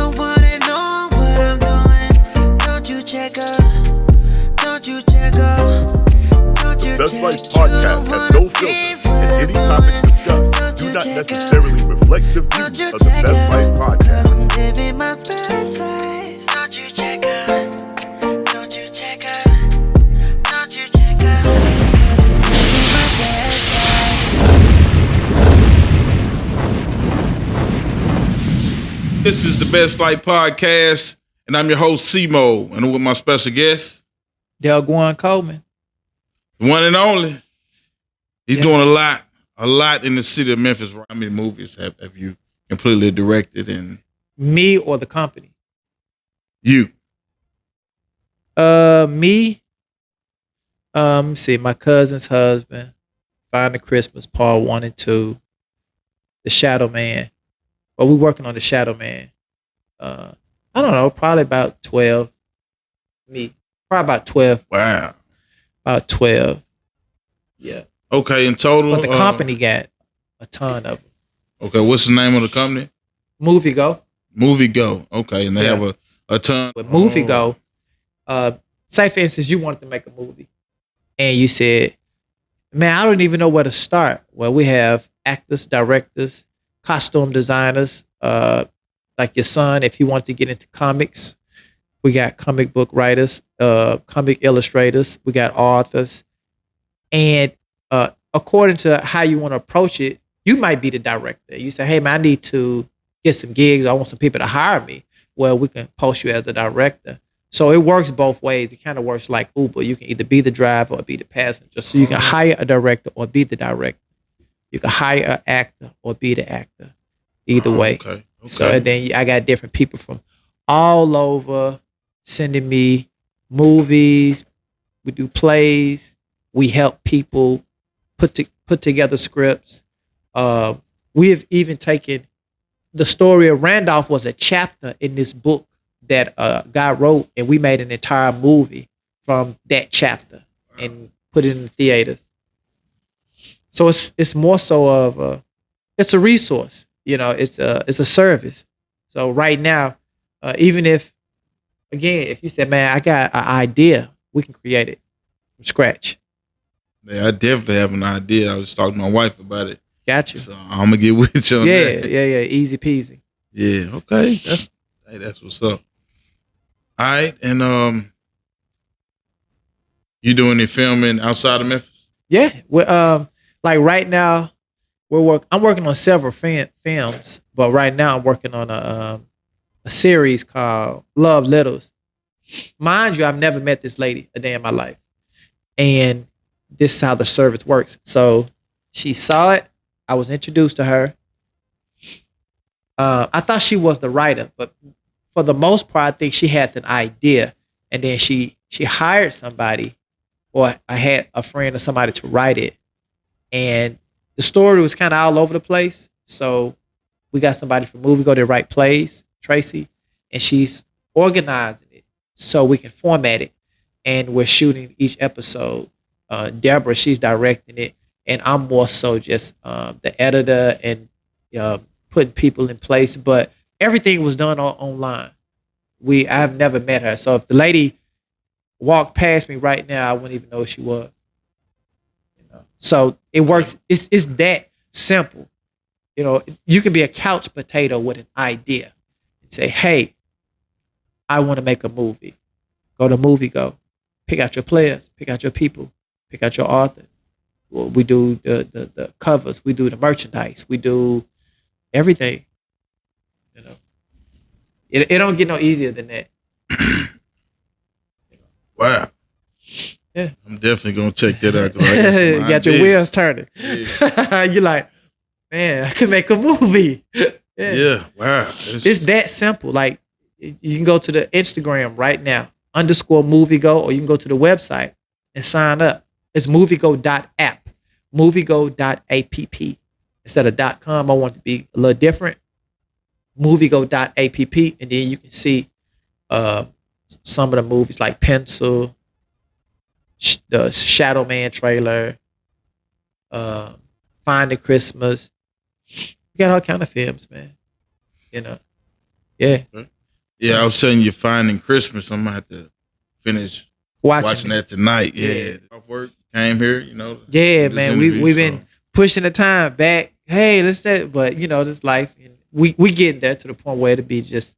don't wanna know what I'm doing. Don't you check up. Don't you check up. Don't you Best check Life podcast has no filter, and any topics discussed do not necessarily reflect the views of the Best Life podcast. I'm living my best life. Don't you check up. Don't you check up. Don't you check up. 'Cause I'm living my best life. This is the Best Life podcast, and I'm your host, Seymo, and I'm with my special guest, Dellguan Coleman. the one and only. He's doing a lot in the city of Memphis. How many movies have you completely directed? And Me or the company? you? Me. See, my cousin's husband, Find the Christmas, Part 1 and 2, The Shadow Man. But we're working on The Shadow Man. I don't know, probably about 12. Me, probably about 12. Wow. About 12. Yeah. Okay, in total. But the company got a ton of them. Okay, what's the name of the company? Moviego. Moviego. Okay, and they Yeah. have a ton. With Moviego, say for instance, you wanted to make a movie, and you said, "Man, I don't even know where to start." Well, we have actors, directors, costume designers. Like your son, if he wants to get into comics, we got comic book writers, comic illustrators. We got authors, and according to how you want to approach it, you might be the director. You say, "Hey, man, I need to get some gigs. I want some people to hire me." Well, we can post you as a director. So it works both ways. It kind of works like Uber. You can either be the driver or be the passenger. So you can hire a director or be the director. You can hire an actor or be the actor. Either way. Okay. So and then I got different people from all over sending me movies. We do plays. We help people put together scripts. We have even taken the story of Randolph was a chapter in this book that a guy wrote, and we made an entire movie from that chapter and put it in the theaters. So it's more so of it's a resource, it's a service. So right now, even if you said, "Man, I got an idea," we can create it from scratch. Yeah, I definitely have an idea. I was talking to my wife about it. Got you. So I'm gonna get with you on that. Yeah, easy peasy. Yeah, okay. That's what's up. All right, and you doing any filming outside of Memphis? Yeah, we're like right now I'm working on several films, but right now I'm working on a series called Love Littles. Mind you, I've never met this lady a day in my life, and this is how the service works. So she saw it. I was introduced to her. I thought she was the writer, but for the most part, I think she had an idea, and then she hired somebody, or I had a friend or somebody to write it, and the story was kind of all over the place. So we got somebody from Moviego to write plays, Tracy, and she's organizing it so we can format it, and we're shooting each episode. Deborah, she's directing it, and I'm more so just the editor and putting people in place. But everything was done online. I've never met her, so if the lady walked past me right now, I wouldn't even know who she was. So it works. It's that simple. You can be a couch potato with an idea and say, "Hey, I want to make a movie." Go to Moviego, pick out your players, pick out your people, pick out your author. Well, we do the covers, we do the merchandise, we do everything. It don't get no easier than that. Wow. Yeah. I'm definitely gonna check that out. 'Cause I got some Got your ideas. wheels turning. Yeah. You're like, "Man, I could make a movie." Yeah. Wow. It's that simple. Like, you can go to the Instagram right now, _Moviego, or you can go to the website and sign up. It's moviego.app, moviego.app. Instead of .com, I want it to be a little different. Moviego.app, and then you can see some of the movies like Pencil, the Shadow Man trailer, Finding Christmas. We got all kind of films, man. Yeah. Okay. Yeah, I was telling you, Finding Christmas. I'm gonna have to finish watching that tonight. Yeah. Off work, came here, Yeah, this man. interview, We've been pushing the time back. Hey, let's that. But this life, and we getting there to the point where it'll be just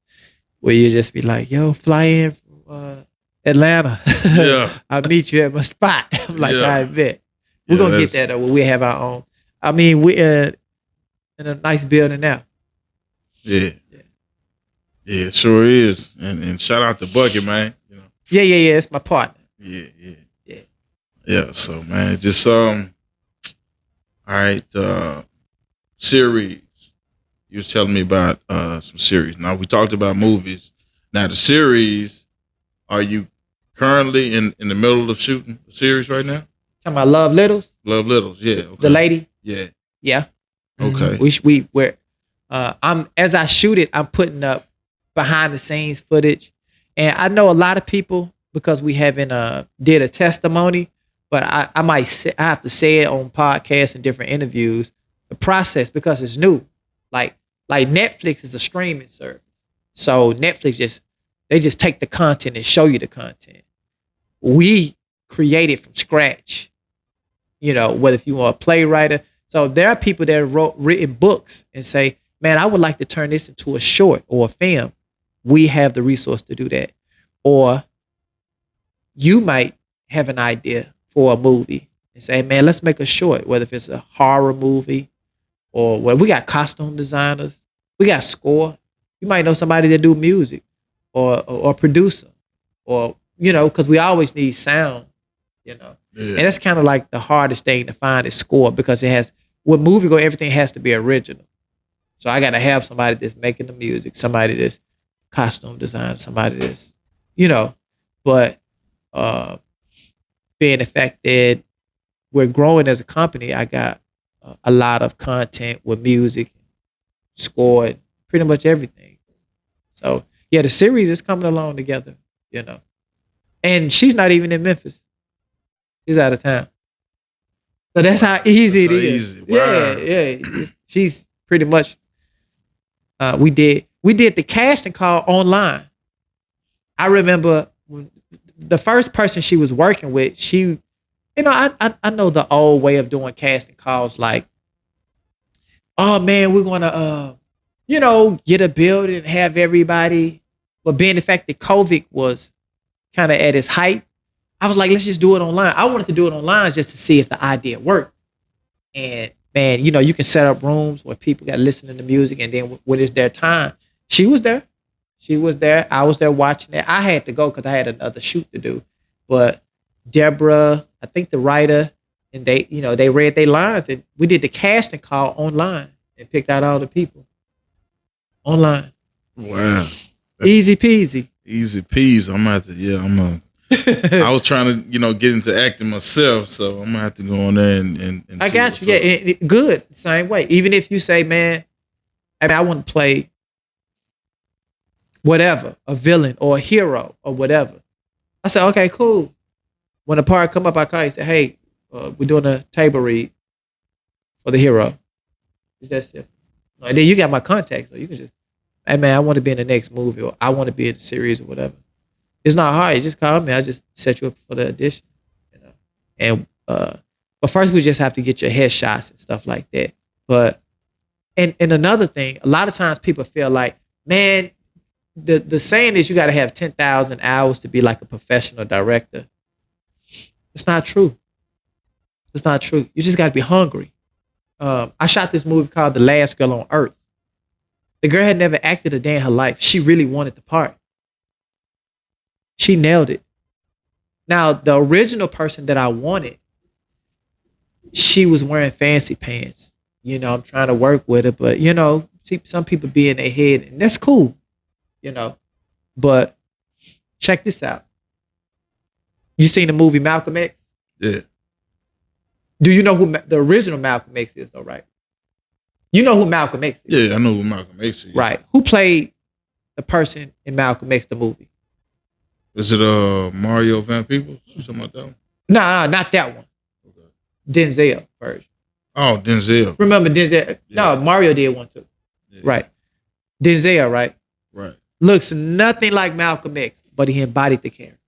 where you just be like, yo, fly in from Atlanta. Yeah. I'll meet you at my spot. I'm like, Yeah. I bet we're gonna get that where we have our own. I mean, we're in a nice building now. Yeah. Yeah, it sure is. And shout out to Bucket, man. Yeah. It's my partner. Yeah. So man, just all right, series. You was telling me about some series. Now we talked about movies. Now the series, are you currently in the middle of shooting a series right now? Talking about Love Littles? Love Littles, yeah. Okay. The lady? Yeah. Yeah. Okay. We're as I shoot it, I'm putting up behind the scenes footage. And I know a lot of people, because we haven't did a testimony, but I have to say it on podcasts and different interviews, the process, because it's new. Like Netflix is a streaming service. So Netflix they just take the content and show you the content. We create it from scratch. Whether if you are a playwright. So there are people that have written books and say, man, I would like to turn this into a short or a film. We have the resource to do that. Or you might have an idea for a movie and say, man, let's make a short, whether if it's a horror movie or we got costume designers, we got score. You might know somebody that do music or producer or, because we always need sound, And that's kind of like the hardest thing to find is score, because with Moviego, everything has to be original. So I got to have somebody that's making the music, somebody that's costume design, somebody that's, but being the fact that we're growing as a company, I got a lot of content with music, score, pretty much everything. So yeah, the series is coming along together, and she's not even in Memphis. She's out of town. So that's how easy it is. Easy. Wow. Yeah. She's pretty much. We did the casting call online. I remember when the first person she was working with. She, I know the old way of doing casting calls. Like, oh man, we're gonna get a building and have everybody. But being the fact that COVID was kind of at its height, I was like, let's just do it online. I wanted to do it online just to see if the idea worked. And man, you can set up rooms where people got listening to music, and then when it's their time, she was there. I was there watching it. I had to go because I had another shoot to do. But Deborah, I think the writer, and they read their lines, and we did the casting call online and picked out all the people online. Wow. Easy peasy. Easy peasy. I'm gonna have to. I was trying to, get into acting myself, so I'm gonna have to go on there and I got you. Yeah, good. Same way. Even if you say, man, I want to play whatever, a villain or a hero or whatever. I said, okay, cool. When the part come up, I call you and say, hey, we're doing a table read for the hero. Is that simple? And then you got my contact, so you can just, hey man, I want to be in the next movie, or I want to be in the series or whatever. It's not hard. You just call me. I just set you up for the audition. And but first we just have to get your headshots and stuff like that. But and another thing, a lot of times people feel like, man, the saying is you got to have 10,000 hours to be like a professional director. It's not true. It's not true. You just got to be hungry. I shot this movie called The Last Girl on Earth. The girl had never acted a day in her life. She really wanted the part. She nailed it. Now, the original person that I wanted, she was wearing fancy pants. I'm trying to work with her, but some people be in their head, and that's cool. But check this out. You seen the movie Malcolm X? Yeah. Do you know who the original Malcolm X is, though, right? You know who Malcolm X is? Yeah, I know who Malcolm X is. Right. Who played the person in Malcolm X, the movie? Is it Mario Van Peebles or something like that one? Nah, not that one. Okay. Denzel version. Oh, Denzel. Remember Denzel? Yeah. No, Mario did one too. Yeah. Right. Denzel, right? Right. looks nothing like Malcolm X, but he embodied the character.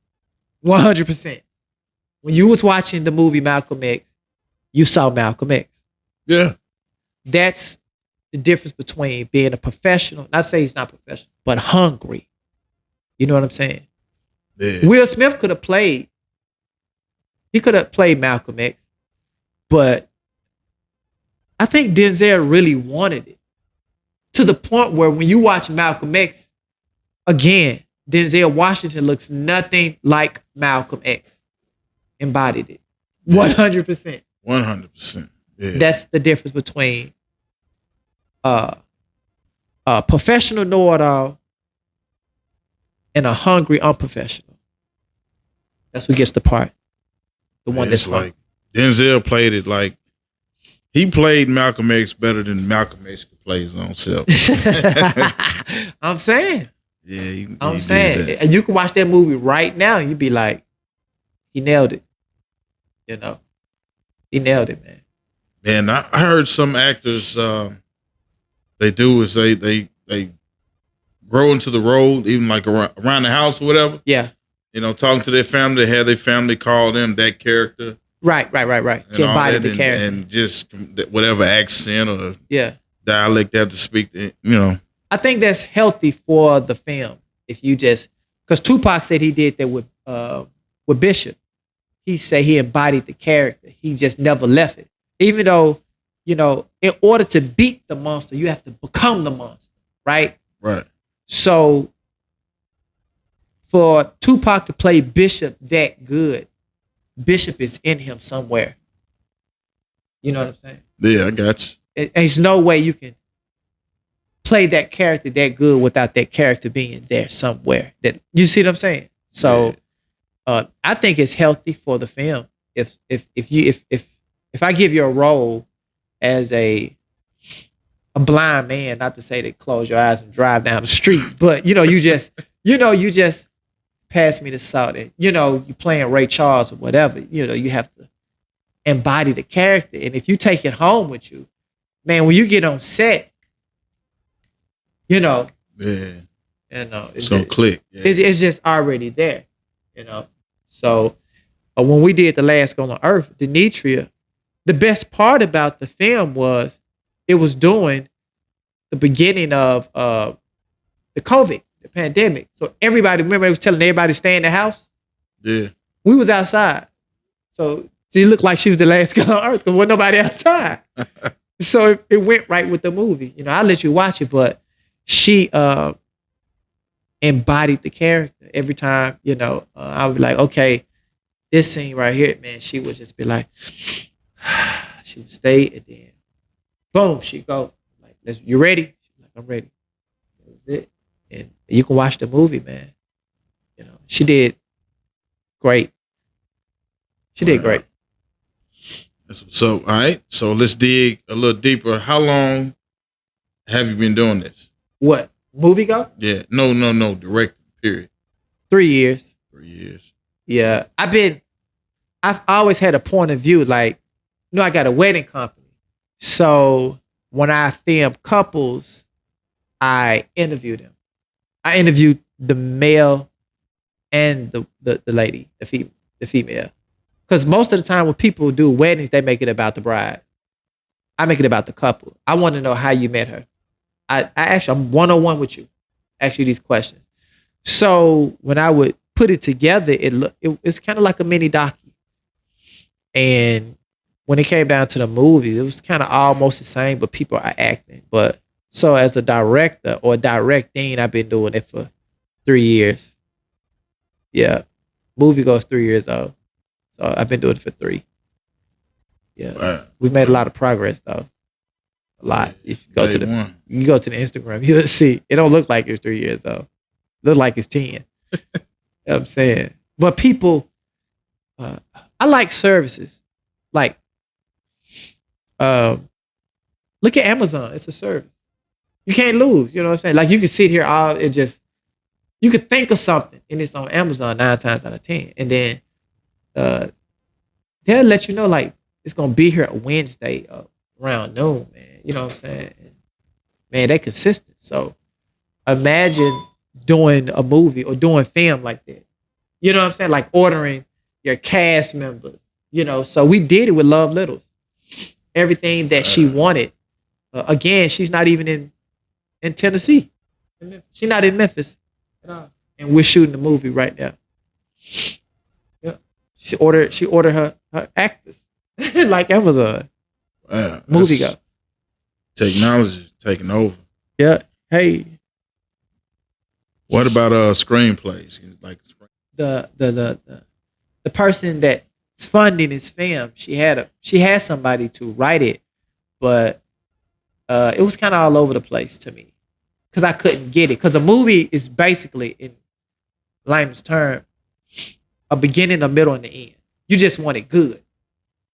100%. When you was watching the movie Malcolm X, you saw Malcolm X. Yeah. That's the difference between being a professional, not say he's not professional, but hungry. You know what I'm saying? Yeah. Will Smith could have played Malcolm X, but I think Denzel really wanted it to the point where when you watch Malcolm X, again, Denzel Washington looks nothing like Malcolm X. Embodied it. 100%. 100%. Yeah. That's the difference between a professional know-it-all and a hungry unprofessional. That's who gets the part. The one that's like Denzel played it like he played Malcolm X better than Malcolm X could play his own self. I'm saying. Yeah, I'm saying. And you can watch that movie right now and you'd be like, he nailed it. You know, he nailed it, man. And I heard some actors, they do is they grow into the role, even like around the house or whatever. Yeah. You know, talking to their family, they have their family call them that character. Right. To embody the character. And just whatever accent or dialect they have to speak, I think that's healthy for the film. If you just, because Tupac said he did that with Bishop. He said he embodied the character. He just never left it. Even though, in order to beat the monster, you have to become the monster, right? Right. So for Tupac to play Bishop that good, Bishop is in him somewhere. You know what I'm saying? Yeah, I got you. There's no way you can play that character that good without that character being there somewhere. That you see what I'm saying? So I think it's healthy for the film. If I give you a role as a blind man, not to say that close your eyes and drive down the street, but you just pass me the salt and you playing Ray Charles or whatever, you have to embody the character. And if you take it home with you, man, when you get on set, it's gonna click. Yeah. It's just already there, So when we did The Last Girl on Earth, Denitria, the best part about the film was it was during the beginning of the COVID, the pandemic. So everybody, remember they was telling everybody to stay in the house? Yeah. We was outside. So she looked like she was the last girl on earth because wasn't nobody outside. So it went right with the movie. I'll let you watch it, but she embodied the character. Every time, I would be like, okay, this scene right here, man, she would just be like, she would stay and then boom, she go. Like, you ready? She's like, I'm ready. That was it. And you can watch the movie, man. She did great. She did great. So, all right. So let's dig a little deeper. How long have you been doing this? What? Moviego? Yeah. No. Directing, period. 3 years. 3 years. Yeah. I've always had a point of view. Like, I got a wedding company. So when I film couples, I interview them. I interviewed the male and the lady, the female. Because most of the time when people do weddings, they make it about the bride. I make it about the couple. I want to know how you met her. I'm one-on-one with you. Ask you these questions. So when I would put it together, it's kind of like a mini docu. And when it came down to the movie, it was kind of almost the same, but people are acting. But so as a director or directing, I've been doing it for 3 years. Yeah. Movie goes 3 years old. So I've been doing it for 3. Yeah. Wow. We've made a lot of progress though. A lot. If you go to the Instagram, you'll see. It don't look like it's 3 years though. It look like it's 10. You know what I'm saying? But people, I like services. Like, look at Amazon. It's a service. You can't lose. You know what I'm saying? Like you can sit here you could think of something and it's on Amazon 9 times out of 10. And then they'll let you know like it's gonna be here Wednesday around noon, man. You know what I'm saying? And, man, they consistent. So imagine doing a movie or doing film like that. You know what I'm saying? Like ordering your cast members, you know. So we did it with Love Littles. Everything that she wanted. Again, she's not even in Tennessee. She's not in Memphis at all. And we're shooting the movie right now. Yeah. She ordered her actors like Amazon. Wow, Moviego. Technology taking over. Yeah. Hey. What about screenplays? Like the person that's funding his film, she had somebody to write it, but it was kind of all over the place to me because I couldn't get it. Because a movie is basically, in layman's term, a beginning, a middle, and the end. You just want it good.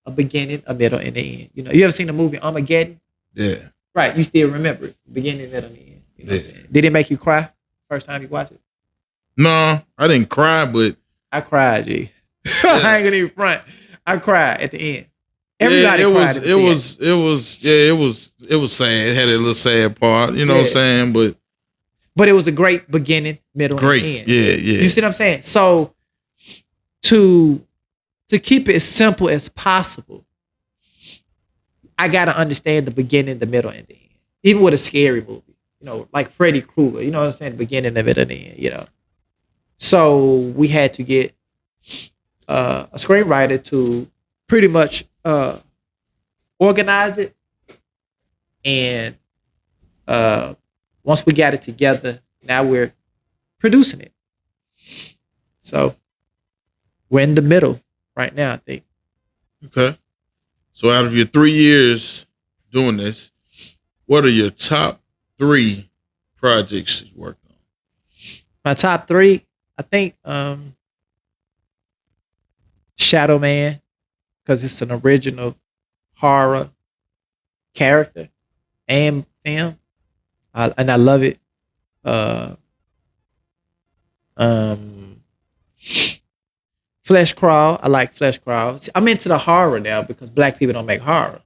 A beginning, a middle, and the end. You know, you ever seen the movie Armageddon? Yeah. Right. You still remember it. Beginning, middle, and the end. You know what I'm saying? Did it make you cry first time you watched it? No, I didn't cry, but I cried, G. I ain't gonna even front. I cried at the end. Everybody cried. It was sad. It had a little sad part, you know what I'm saying? But it was a great beginning, middle, and end. Yeah. You see what I'm saying? So to keep it as simple as possible, I gotta understand the beginning, the middle, and the end. Even with a scary movie, you know, like Freddy Krueger, you know what I'm saying? The beginning, the middle, and the end, you know. So we had to get a screenwriter to pretty much organize it, and once we got it together, now we're producing it. So we're in the middle right now, I think. Okay. So out of your 3 years doing this, what are your top 3 projects you worked on? My top 3, I think Shadow Man, because it's an original horror character and film, and I love it. Flesh Crawl, I like Flesh Crawl. See, I'm into the horror now because Black people don't make horror,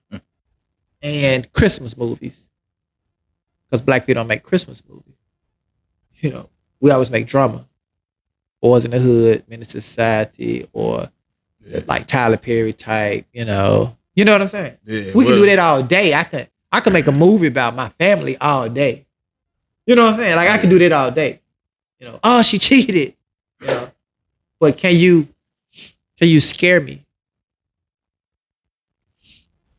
and Christmas movies because Black people don't make Christmas movies. You know, we always make drama. Boys in the Hood, Menace to Society, or like Tyler Perry type, you know what I'm saying? Yeah, we can do that all day. I could make a movie about my family all day. You know what I'm saying? Like I could do that all day. You know, oh, she cheated. You know, but can you scare me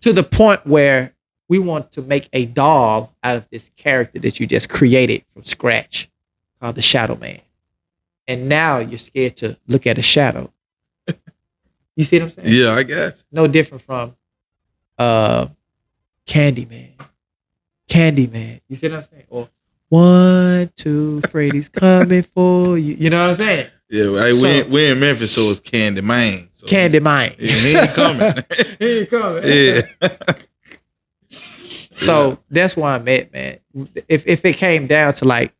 to the point where we want to make a doll out of this character that you just created from scratch, called the Shadow Man, and now you're scared to look at a shadow. You see what I'm saying? Yeah, I guess. No different from Candyman. You see what I'm saying? Or 1, 2, Freddy's coming for you. You know what I'm saying? Yeah, we in Memphis, so it's Candyman. So Candyman. Yeah, he ain't coming. He ain't coming. Yeah. So that's where I'm at, man. If it came down to like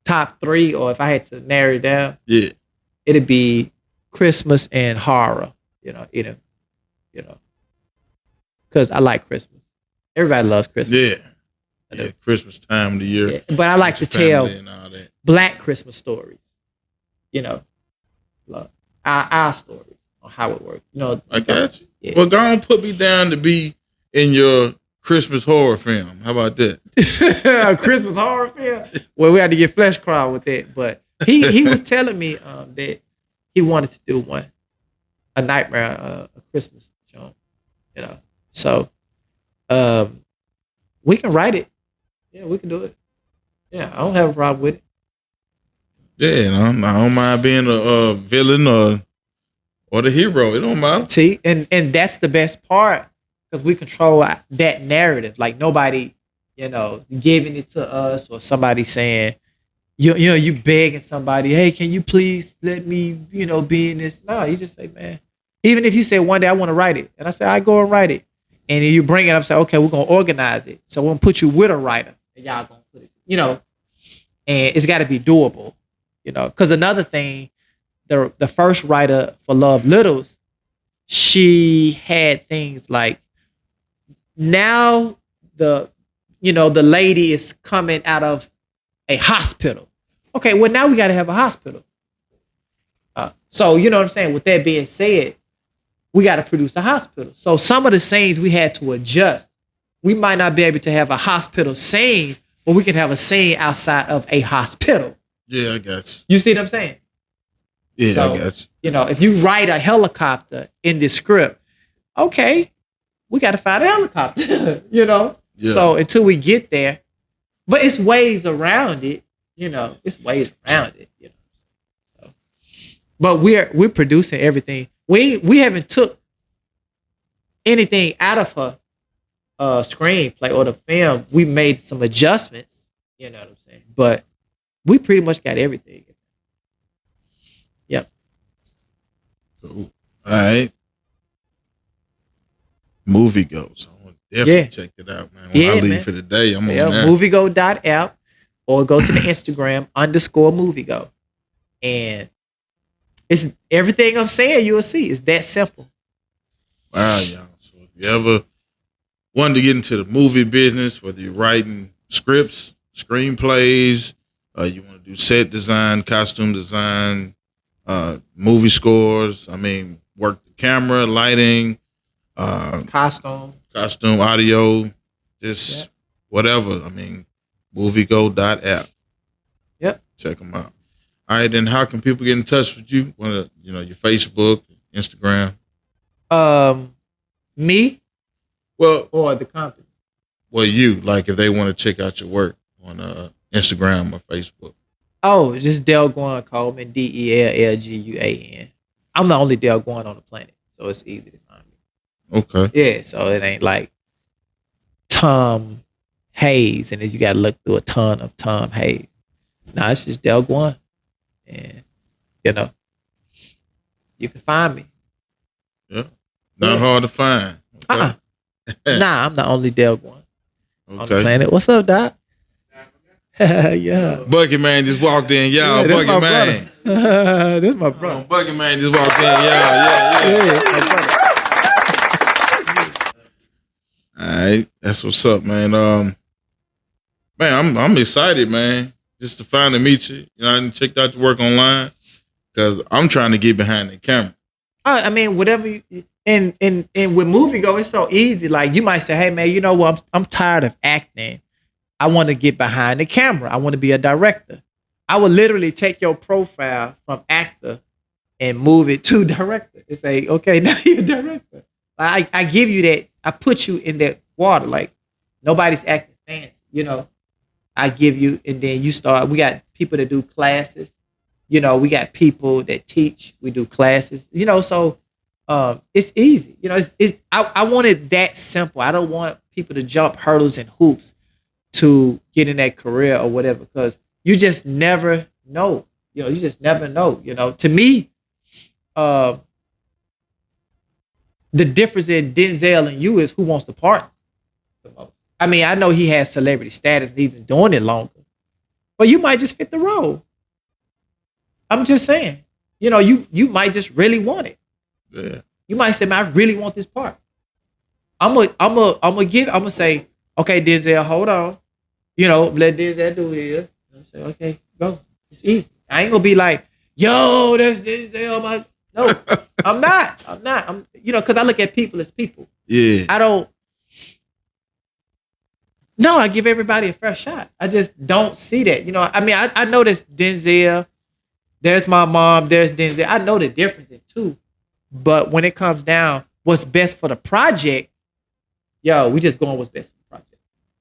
top 3, or if I had to narrow it down, Yeah. it'd be Christmas and horror. You know, because I like Christmas. Everybody loves Christmas. Yeah, Christmas time of the year. Yeah. But I like to tell And all that. Black Christmas stories. You know, our stories on how it works. You know, I got you. Yeah. Well, go on, put me down to be in your Christmas horror film. How about that? A Christmas horror film. Well, we had to get Flesh Crawl with that, but he was telling me that he wanted to do one, a Nightmare, a Christmas joint. You know, so we can write it. Yeah, we can do it. Yeah, I don't have a problem with it. Yeah, I don't mind being a villain or the hero. It don't matter. See, and that's the best part because we control that narrative. Like nobody, giving it to us or somebody saying, you begging somebody, hey, can you please let me, be in this? No, you just say, man. Even if you say one day I want to write it, and I say I go and write it, and you bring it up, say, okay, we're gonna organize it. So we're gonna put you with a writer, and y'all gonna put it, and it's got to be doable. Because another thing, the first writer for Love Littles, she had things like now the lady is coming out of a hospital Okay, well now we got to have a hospital. So you know what I'm saying. With that being said, we got to produce a hospital. So some of the scenes we had to adjust. We might not be able to have a hospital scene, but we can have a scene outside of a hospital. Yeah, I got you. You see what I'm saying? Yeah, So, I got you. You know, if you write a helicopter in this script, okay, we got to find a helicopter. You know. Yeah. So until we get there, but it's ways around it. You know, it's ways around it. You know. So, but we're producing everything. We haven't took anything out of her screenplay or the film. We made some adjustments. You know what I'm saying? But we pretty much got everything. Yep. Cool. All right. Moviego. So I want to definitely check it out, man. When I leave for the day, I'm on there. Moviego.app or go to the Instagram _Moviego. And it's everything I'm saying you'll see. It's that simple. Wow, y'all. So if you ever wanted to get into the movie business, whether you're writing scripts, screenplays, you want to do set design, costume design, movie scores, work the camera, lighting, costume, audio, just whatever. Moviego.app. Yep. Check them out. All right, then how can people get in touch with you? Your Facebook, Instagram? Me? Well, or the company? Well, you, like if they want to check out your work on Instagram or Facebook. Oh, just Dellguan Coleman, Dellguan. I'm the only Dellguan on the planet, so it's easy to find me. Okay. Yeah, so it ain't like Tom Hayes, and then you got to look through a ton of Tom Hayes. No, it's just Dellguan, and you can find me. Yeah, not hard to find. Okay. Nah, I'm the only Dellguan on the Okay. planet. What's up, Doc? Yeah. Bucket Man just walked in, y'all. Yeah, Bucket Man. This my brother. Bucket Man just walked in, y'all. Yeah. That's my brother. All right, that's what's up, man. Man, I'm excited, man, just to finally meet you. I checked out your work online because I'm trying to get behind the camera. Whatever. And with Moviego, it's so easy. Like you might say, "Hey, man, you know what? I'm tired of acting. I want to get behind the camera. I want to be a director." I would literally take your profile from actor and move it to director and say, "Okay, now you're a director." I give you that. I put you in that water. Like nobody's acting fancy, I give you, and then you start. We got people that do classes. We got people that teach. We do classes. So it's easy. I want it that simple. I don't want people to jump hurdles and hoops to get in that career or whatever, because you just never know. You just never know. To me, the difference in Denzel and you is who wants to partner the most. I know he has celebrity status and he's been doing it longer, but you might just fit the role. I'm just saying, you might just really want it. Yeah. You might say, "Man, I really want this part." I'm gonna say, "Okay, Denzel, hold on." Let Denzel do it. I'm say, "Okay, go." It's easy. I ain't gonna be like, "Yo, that's Denzel." No, I'm not. I'm because I look at people as people. Yeah. I don't. No, I give everybody a fresh shot. I just don't see that. I know this Denzel. There's my mom. There's Denzel. I know the difference in two. But when it comes down, what's best for the project, we just going what's best for the project.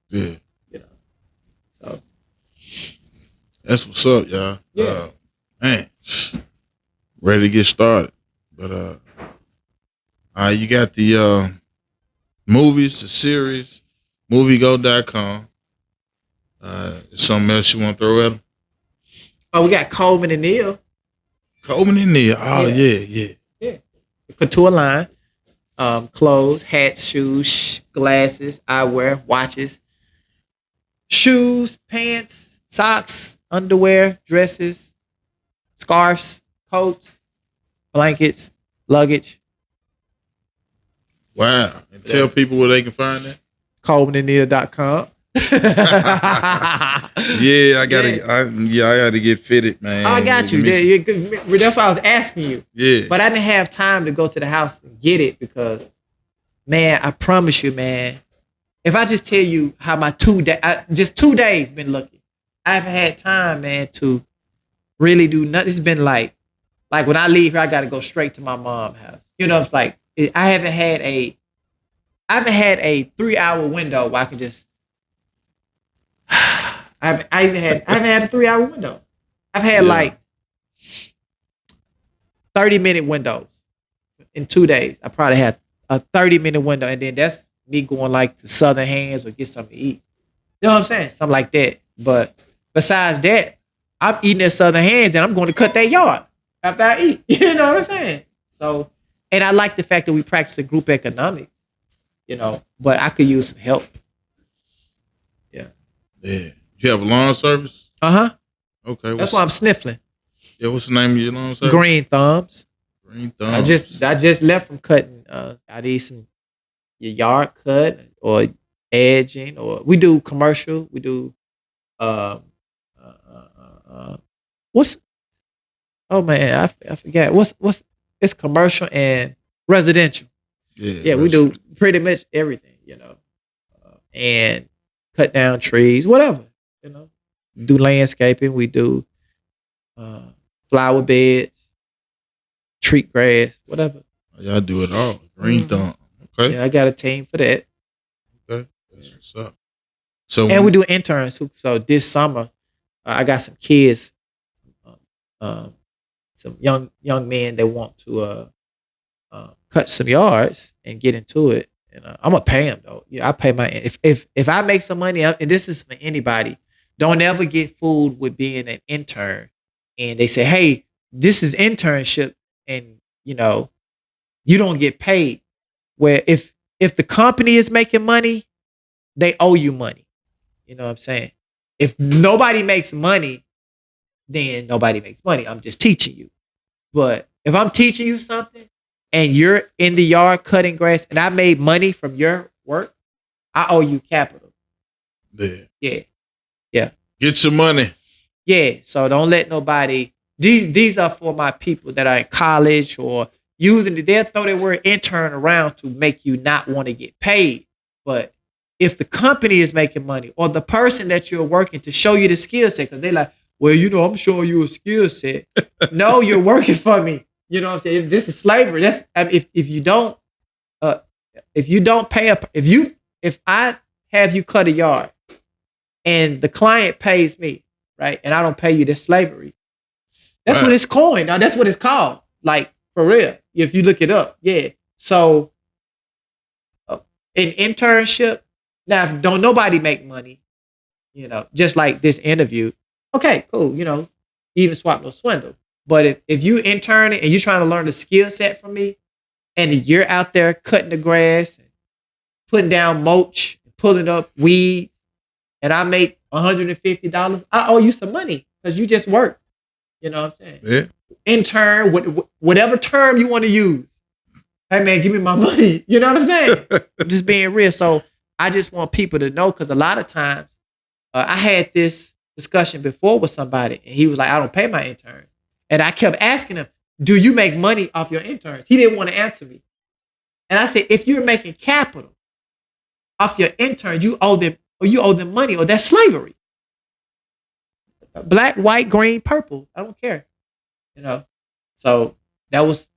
Yeah. So that's what's up, y'all. Yeah. Man, ready to get started. But you got the movies, the series, Moviego.com. Something else you want to throw at them? We got Coleman and Neil. Coleman and Neil. Oh, yeah. Couture line. Clothes, hats, shoes, glasses, eyewear, watches, shoes, pants, socks, underwear, dresses, scarves, coats, blankets, luggage. Wow. And tell people where they can find that. ColemanandNeil.com. Yeah, I gotta get fitted, man. I got you. That's why I was asking you. Yeah. But I didn't have time to go to the house and get it because, man, I promise you, man, if I just tell you how my just 2 days been looking, I haven't had time, man, to really do nothing. It's been like when I leave here, I got to go straight to my mom's house. You know, it's like I haven't had a 3-hour window where I can just. I haven't had a 3-hour window. I've had like 30-minute windows in 2 days. I probably had a 30-minute window, and then that's me going like to Southern Hands or get something to eat. You know what I'm saying? Something like that. But besides that, I'm eating at Southern Hands and I'm going to cut their yard after I eat. You know what I'm saying? So, and I like the fact that we practice a group economics, you know, but I could use some help. Yeah. Yeah. You have a lawn service? Uh-huh. Okay. That's why I'm sniffling. Yeah, what's the name of your lawn service? Green Thumbs. Green Thumbs. I just left from cutting. I need some your yard cut or edging, or we do commercial. We do what's oh man, I forget what's it's commercial and residential. Yeah, we do pretty much everything, you know, and cut down trees, whatever, you know. Do landscaping. We do flower beds, treat grass, whatever. Y'all do it all. Green Thumb. Okay. Yeah, I got a team for that. Okay. That's what's up. So and we do interns. So this summer, I got some kids, some young men that want to cut some yards and get into it. And I'm gonna pay them though. Yeah, I pay my if I make some money. And this is for anybody. Don't ever get fooled with being an intern. And they say, "Hey, this is internship," and you know, you don't get paid. Where if the company is making money, they owe you money. You know what I'm saying? If nobody makes money, then nobody makes money. I'm just teaching you. But if I'm teaching you something and you're in the yard cutting grass and I made money from your work, I owe you capital. Yeah. Yeah. Get your money. Yeah. So don't let nobody, these are for my people that are in college or they'll throw their word intern around to make you not want to get paid. But if the company is making money or the person that you're working to show you the skill set, because they're like, well, you know, I'm showing you a skill set. No, you're working for me. You know what I'm saying? If this is slavery. That's if you don't pay up, if I have you cut a yard and the client pays me, right, and I don't pay you, that's slavery. That's what it's coined. Now that's what it's called. Like for real. If you look it up, yeah. So an internship. Now, if don't nobody make money, you know, just like this interview. Okay, cool. You know, even swap no swindle. But if you interning and you're trying to learn the skill set from me, and you're out there cutting the grass, and putting down mulch, pulling up weeds, and I make $150, I owe you some money because you just work. You know what I'm saying? Yeah. Intern, whatever term you want to use. Hey man, give me my money. You know what I'm saying? I'm just being real. So I just want people to know, because a lot of times I had this discussion before with somebody and he was like, I don't pay my interns. And I kept asking him, do you make money off your interns? He didn't want to answer me. And I said, if you're making capital off your intern, you owe them money, or that's slavery. Black, white, green, purple. I don't care. You know. So that was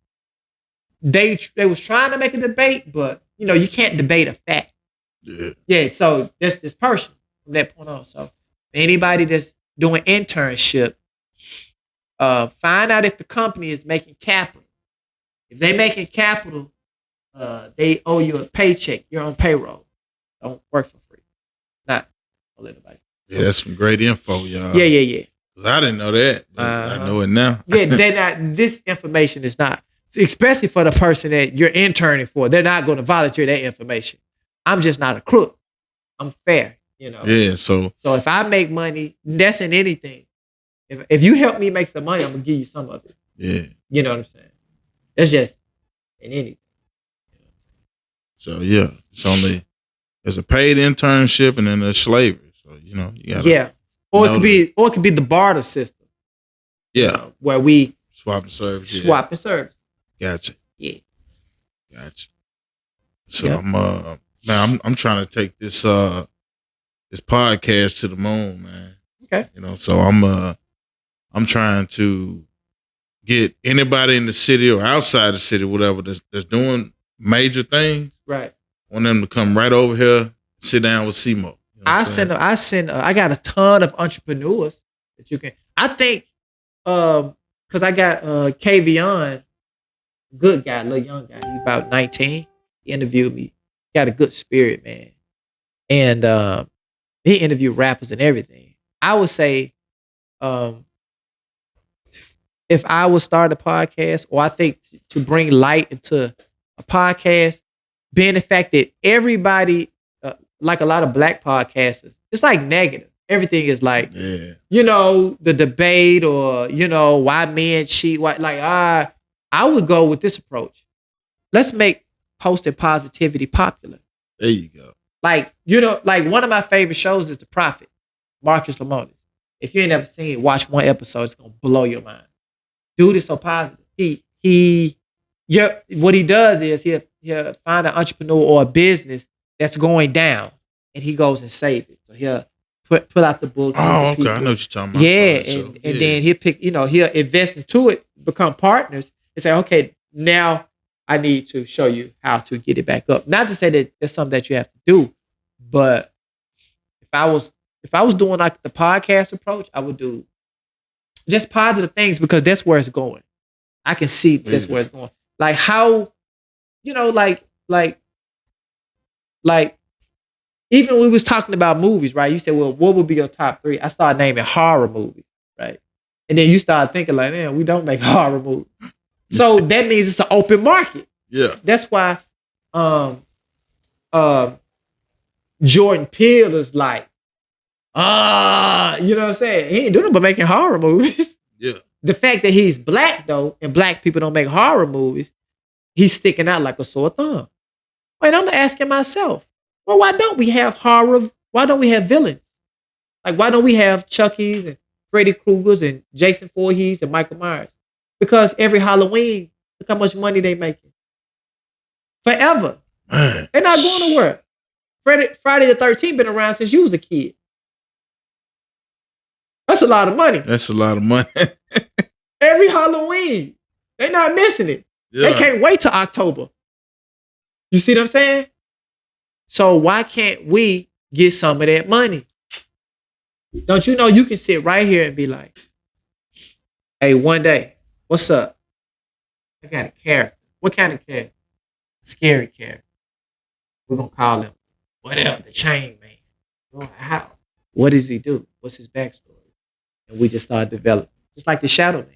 they was trying to make a debate, but you know, you can't debate a fact. Yeah. Yeah. So that's this person from that point on. So anybody that's doing internship, find out if the company is making capital. If they making capital, they owe you a paycheck. You're on payroll. Don't work for free. Don't let anybody. Yeah, that's some great info, y'all. Yeah. Because I didn't know that. I know it now. Yeah, this information is not, especially for the person that you're interning for. They're not going to volunteer that information. I'm just not a crook. I'm fair, you know. Yeah, so if I make money, that's in anything. If you help me make some money, I'm gonna give you some of it. yeah. You know what I'm saying? That's just in anything. So yeah, it's only there's a paid internship and then there's slavery. So you gotta or it could be the barter system. Where we swapping service. Swapping service. Gotcha. Yeah. Gotcha. So I'm trying to take this this podcast to the moon, man. Okay. So I'm trying to get anybody in the city or outside the city, whatever, that's doing major things. Right. I want them to come right over here, sit down with Seymo. I got a ton of entrepreneurs that you can. I think because I got Kavion, good guy, little young guy. He's about 19. He interviewed me. Got a good spirit, man. And he interviewed rappers and everything. I would say, if I would start a podcast, or I think to bring light into a podcast, being the fact that everybody, like a lot of black podcasters, it's like negative. Everything is like, the debate or, why men cheat. I would go with this approach. Let's make posting positivity popular. There you go. Like one of my favorite shows is The Prophet, Marcus Lemonis. If you ain't never seen it, watch one episode. It's going to blow your mind. Dude is so positive. What he does is he'll find an entrepreneur or a business that's going down, and he goes and save it. So he'll put out the books. Oh, okay. I know what you're talking about. Yeah, and then he'll pick, he'll invest into it, become partners, and say, okay, now I need to show you how to get it back up. Not to say that there's something that you have to do, but if I was doing like the podcast approach, I would do just positive things because that's where it's going. I can see that's where it's going. Like how, like even when we was talking about movies, right? You said, well, what would be your top 3? I started naming horror movies, right? And then you started thinking like, man, we don't make horror movies. So that means it's an open market. Yeah. That's why Jordan Peele is like, you know what I'm saying? He ain't doing it but making horror movies. Yeah. The fact that he's black though, and black people don't make horror movies, he's sticking out like a sore thumb. Wait, I'm asking myself, well, why don't we have horror? Why don't we have villains? Like, why don't we have Chucky's and Freddy Krueger's and Jason Voorhees and Michael Myers? Because every Halloween, look how much money they making. Forever. Man. They're not going to work. Friday the 13th been around since you was a kid. That's a lot of money. That's a lot of money. Every Halloween. They're not missing it. Yeah. They can't wait till October. You see what I'm saying? So why can't we get some of that money? Don't you know you can sit right here and be like, hey, one day, what's up? I got a character. What kind of character? Scary character. We're going to call him whatever, the chain man. Well, how? What does he do? What's his backstory? And we just started developing. Just like the Shadow Man.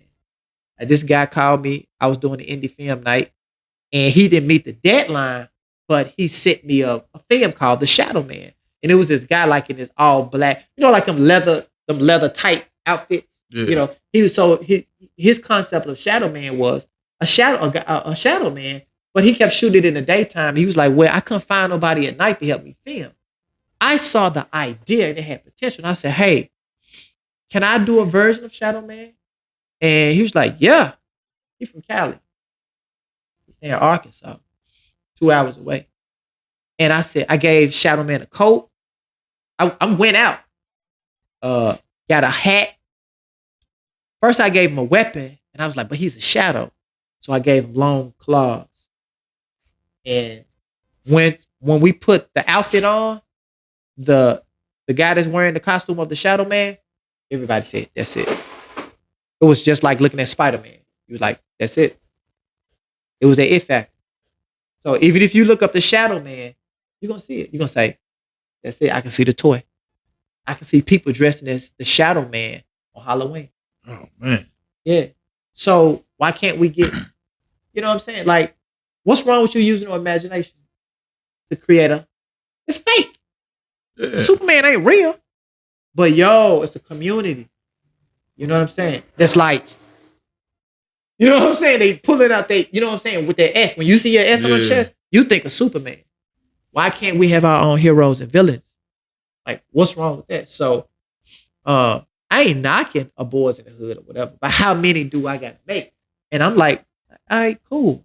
And this guy called me. I was doing the indie film night. And he didn't meet the deadline, but he sent me a film called The Shadow Man. And it was this guy like in this all black, like them leather tight outfits. Yeah. His concept of Shadow Man was a shadow man, but he kept shooting it in the daytime. He was like, well, I couldn't find nobody at night to help me film. I saw the idea and it had potential. And I said, hey, can I do a version of Shadow Man? And he was like, yeah. He's from Cali. He's in Arkansas, 2 hours away. And I said, I gave Shadow Man a coat. I went out, got a hat. First, I gave him a weapon, and I was like, but he's a shadow. So I gave him long claws. And when we put the outfit on, the guy that's wearing the costume of the Shadow Man, everybody said, that's it. It was just like looking at Spider-Man. He was like, that's it. It was the it factor. So even if you look up the Shadow Man, you're going to see it. You're going to say, that's it. I can see the toy. I can see people dressing as the Shadow Man on Halloween. Oh, man. Yeah. So why can't we get, you know what I'm saying? Like, what's wrong with you using your imagination to create it's fake. Yeah. Superman ain't real. But it's a community. You know what I'm saying? That's like, you know what I'm saying? They pull it out, you know what I'm saying, with their S. When you see your S on the chest, you think of Superman. Why can't we have our own heroes and villains? Like, what's wrong with that? So, I ain't knocking a Boys in the Hood or whatever, but how many do I got to make? And I'm like, all right, cool.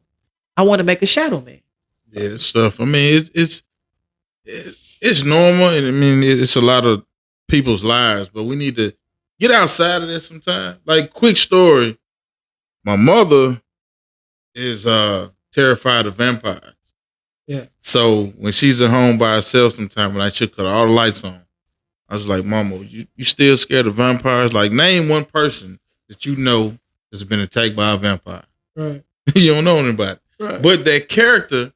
I want to make a Shadow Man. Yeah, this stuff. I mean, it's normal, and I mean, it's a lot of people's lives, but we need to get outside of this sometime. Like, quick story. My mother is terrified of vampires. Yeah. So when she's at home by herself sometime, when I should cut all the lights on, I was like, Mama, you still scared of vampires? Like, name one person that you know has been attacked by a vampire. Right. You don't know anybody. Right. But that character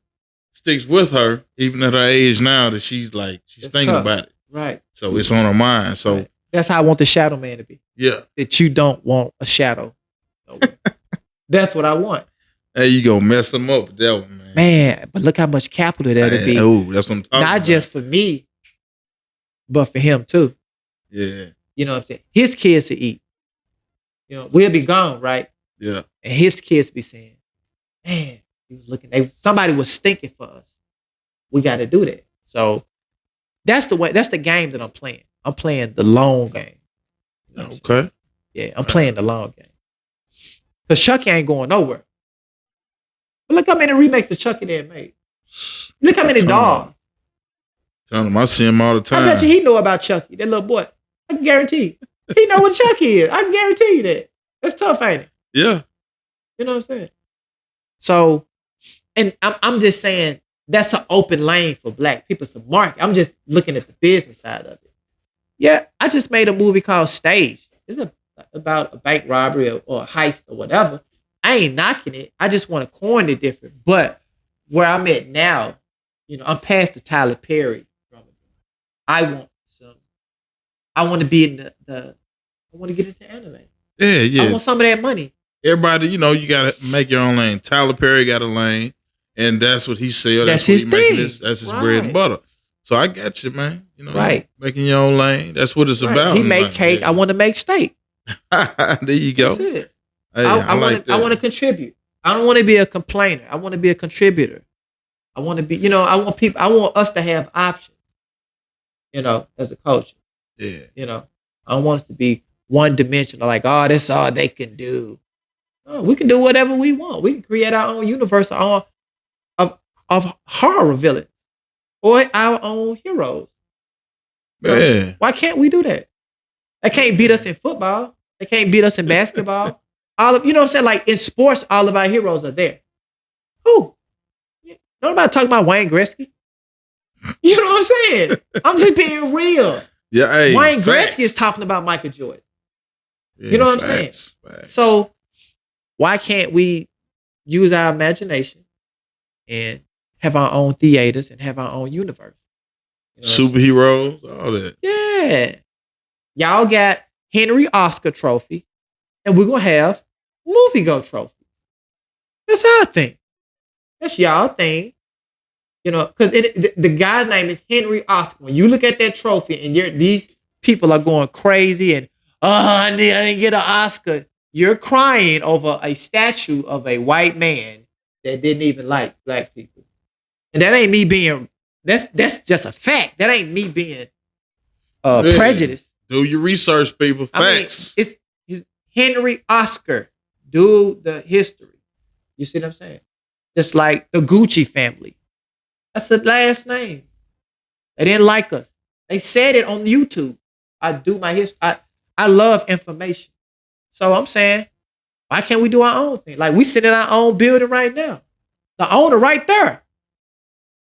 sticks with her, even at her age now, that she's thinking tough. about it. Right. So it's on her mind. So right. That's how I want the Shadow Man to be. Yeah. That you don't want a shadow. That's what I want. Hey, you gonna mess them up with that one, man. Man, but look how much capital that'll be. Oh, that's what I'm talking Not about. just for me, but for him too. Yeah. You know what I'm saying? His kids to eat. You know, we'll be gone, right? Yeah. And his kids be saying, man, he was looking, somebody was stinking for us. We got to do that. So that's the game that I'm playing. I'm playing the long game. You know Okay. Yeah, I'm playing the long game. Because Chucky ain't going nowhere. But look how many remakes of Chucky they made. Look how many dogs. Tell him I see him all the time. I bet you he know about Chucky, that little boy. I can guarantee. He know what Chucky is. I can guarantee you that. That's tough, ain't it? Yeah. You know what I'm saying? So, and I'm just saying that's an open lane for black people. It's a market. I'm just looking at the business side of it. Yeah, I just made a movie called Stage. It's about a bank robbery or a heist or whatever. I ain't knocking it. I just want to coin it different. But where I'm at now, you know, I'm past the Tyler Perry. I want to be in I want to get into anime. Yeah. I want some of that money. Everybody, you know, you got to make your own lane. Tyler Perry got a lane, and that's what he sells. That's his thing. That's his bread and butter. So I got you, man. You know, right. Making your own lane. That's what it's about. He make cake. I want to make steak. There you go. That's it. Hey, I like that. I want to contribute. I don't want to be a complainer. I want to be a contributor. I want to be, you know, I want us to have options, you know, as a culture. Yeah. You know, I don't want us to be one dimensional, like, oh, that's all they can do. No, we can do whatever we want. We can create our own universe of horror villains or our own heroes. Yeah. Why can't we do that? They can't beat us in football. They can't beat us in basketball. You know what I'm saying? Like in sports, all of our heroes are there. Who? Nobody talking about Wayne Gretzky. You know what I'm saying? I'm just being real. Yeah, hey, Wayne facts. Gretzky is talking about Michael Jordan. Yeah, you know what I'm facts, saying? Facts. So why can't we use our imagination and have our own theaters and have our own universe? You know Superheroes, all that. Yeah. Y'all got Henry Oscar trophy, and we're going to have Moviego trophy. That's our thing. That's y'all thing. You know, because the guy's name is Henry Oscar. When you look at that trophy and these people are going crazy and, I didn't get an Oscar. You're crying over a statue of a white man that didn't even like black people. And that ain't me being, that's just a fact. That ain't me being prejudiced. Do your research, people. Facts. I mean, it's Henry Oscar. Do the history. You see what I'm saying? Just like the Gucci family. That's the last name. They didn't like us. They said it on YouTube. I do my history. I love information. So I'm saying, why can't we do our own thing? Like we sit in our own building right now. The owner right there.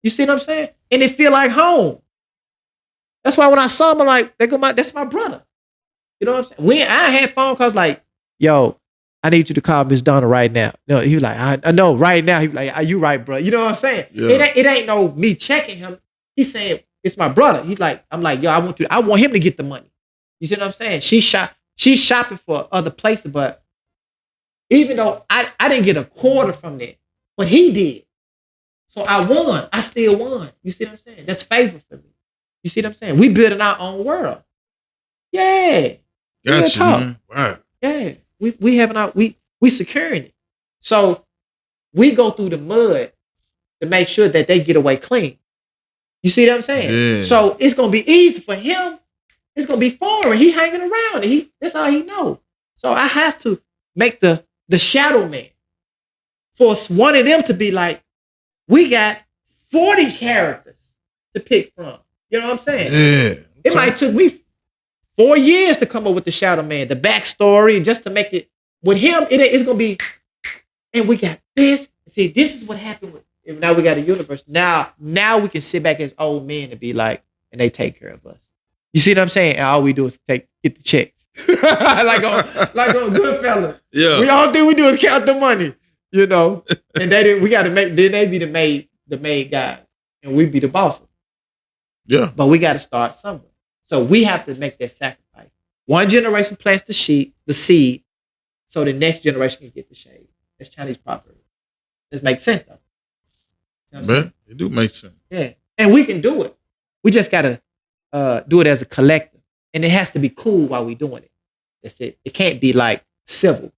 You see what I'm saying? And it feel like home. That's why when I saw him, I'm like, that's my brother. You know what I'm saying? I had phone calls like, yo, I need you to call Miss Donna right now. No, he was like, I know right now. He was like, are you right, bro? You know what I'm saying? Yeah. It ain't no me checking him. He's saying, it's my brother. He's like, I'm like, yo, I want him to get the money. You see what I'm saying? She's shopping for other places, but even though I didn't get a quarter from that, but he did. So I won. I still won. You see what I'm saying? That's favor for me. You see what I'm saying? We building our own world. Yeah. Gotcha, man. Wow. Yeah. We securing it. So we go through the mud to make sure that they get away clean. You see what I'm saying? Yeah. So it's gonna be easy for him. It's gonna be foreign. He hanging around. That's all he know. So I have to make the shadow man for one of them to be like, we got 40 characters to pick from. You know what I'm saying? Yeah. It might took me 4 years to come up with the shadow man, the backstory, just to make it with him. It's gonna be, and we got this. See, this is what happened with. And now we got a universe. Now we can sit back as old men and be like, and they take care of us. You see what I'm saying? And all we do is get the checks. like on Goodfellas. Yeah. We all thing we do is count the money, you know. And we gotta make, then they be the maid guys. And we be the bosses. Yeah. But we gotta start somewhere. So we have to make that sacrifice. One generation plants the seed, so the next generation can get the shade. That's Chinese property. This makes sense though. You know what I'm saying? It do make sense. Yeah. And we can do it. We just gotta do it as a collective. And it has to be cool while we're doing it. That's it. It can't be like civil.